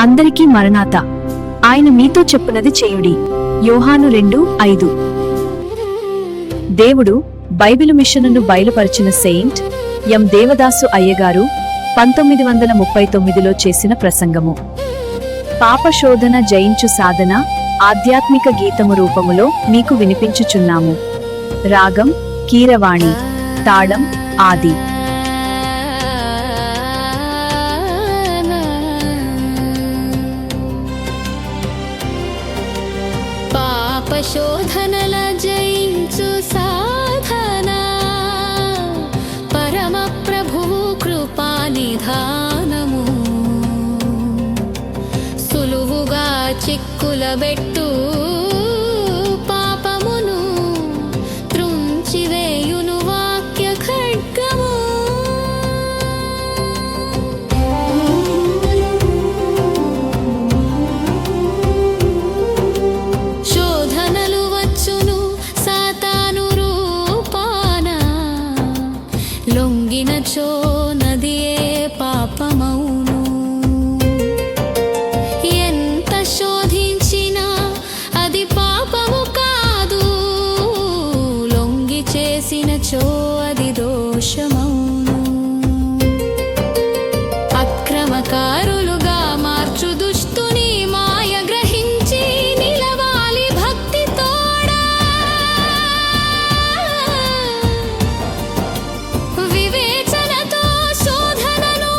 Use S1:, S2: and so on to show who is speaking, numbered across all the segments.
S1: అందరికీ మరణాత. ఆయన మీతో చెప్పునది చేయుడి. యోహాను 2:5. దేవుడు బైబిలు మిషనును బయలుపరిచిన సెయింట్ ఎం దేవదాసు అయ్యగారు 1939లో చేసిన ప్రసంగము. పాపశోధన జయించు సాధన ఆధ్యాత్మిక గీతము రూపములో మీకు వినిపించుచున్నాము. రాగం కీరవాణి, తాళం ఆది.
S2: పాపశోధనల జయించు సాధన పరమ ప్రభువు కృపా నిధానము. సులువుగా చిక్కులబెట్టు పాపమును త్రుంచివేయును వాక్య ఖడ్గము. శోధనలు వచ్చును సాతాను రూపాన, లొంగినచో నదియే పాపమౌను. ఎంత శోధించినా అది పాపము కాదు, లొంగి చేసినచో అది దోషమౌను. అక్రమకారులుగా మార్చు దుష్టుని మాయ గ్రహించి నిలవాలి భక్తి తోడా. వివేచనతో శోధనను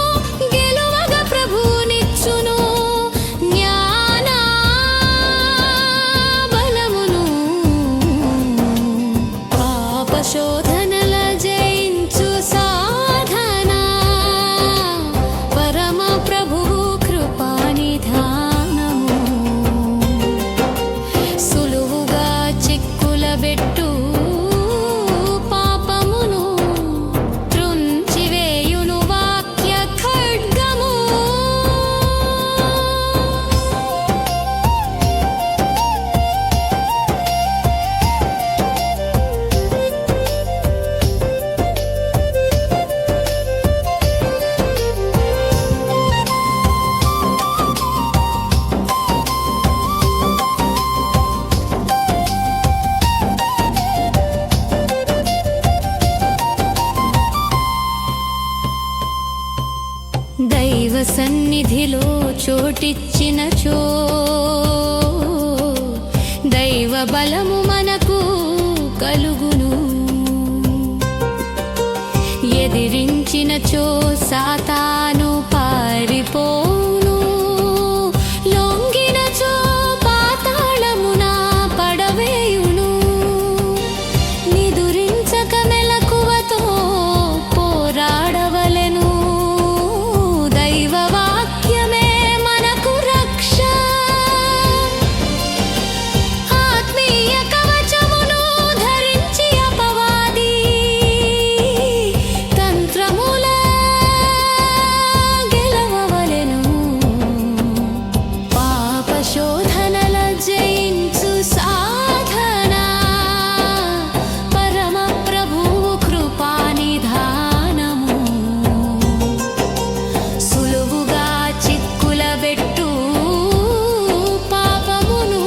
S2: గెలువగా ప్రభునిచ్చును జ్ఞాన బలమును. పాప శోధనల జయించు సాధన పరమ ప్రభువు కృపా నిధానము. సులువుగా చిక్కులబెట్టు పాపమును త్రుంచివేయును వాక్య ఖడ్గము. దైవ సన్నిధిలో చోటిచ్చినచో దైవ బలము మనకు కలుగును. ఎదిరించినచో సాతాను పారిపోను. లొంగినచో పాతాళమున పడవేయును. నిదురించక మెలకువతో పోరాడవలెను. దైవ వాక్యమే మనకు రక్ష. ఆత్మీయ కవచమును ధరించి అపవాది తంత్రముల గెలవవలెను. పాప శోధనల జయించు సాధన పరమ ప్రభువు కృపా నిధానము. సులువుగా చిక్కులబెట్టు పాపమును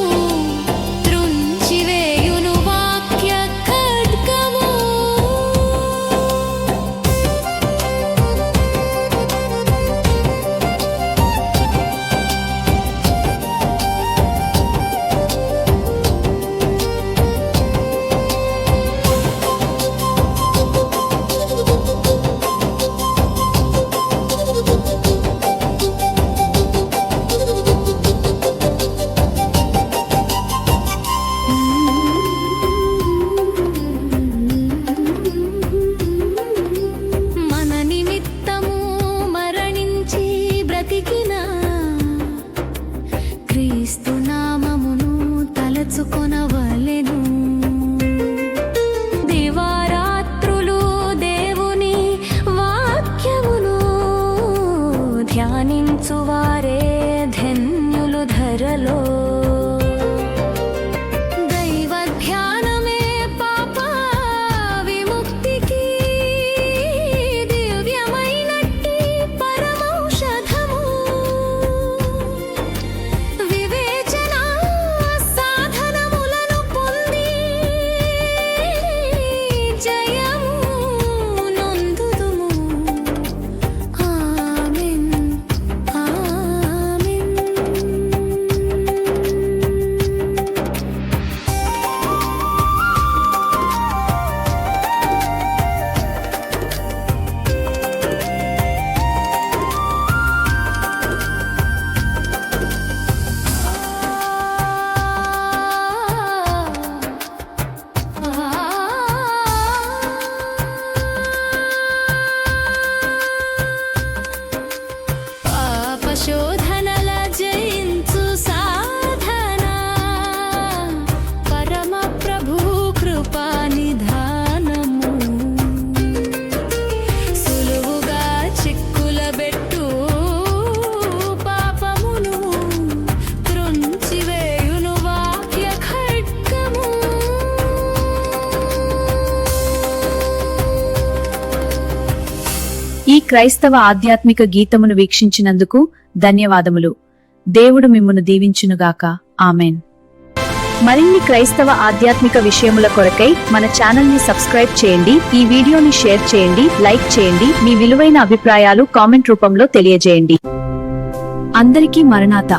S2: త్రుంచివేయును వాక్య ఖడ్గము. మన నిమిత్తము మరణించి బ్రతికిన క్రీస్తు నామమును తలచుకొనవలెను. దివారాత్రులు దేవుని వాక్యమును ధ్యానించువారే ధన్యులు ధరలో. దైవ ధ్యానమే పాప విముక్తికి దివ్యమైనట్టి పరమౌషధము.
S1: ఈ క్రైస్తవ ఆధ్యాత్మిక గీతమును వీక్షించినందుకు ధన్యవాదములు. దేవుడు మిమ్మును దీవించునుగాక. ఆమెన్. మరిన్ని క్రైస్తవ ఆధ్యాత్మిక విషయముల కొరకై మన ఛానల్ ని సబ్స్క్రైబ్ చేయండి. ఈ వీడియోని షేర్ చేయండి, లైక్ చేయండి. మీ విలువైన అభిప్రాయాలు కామెంట్ రూపంలో తెలియజేయండి. అందరికీ మరణాత.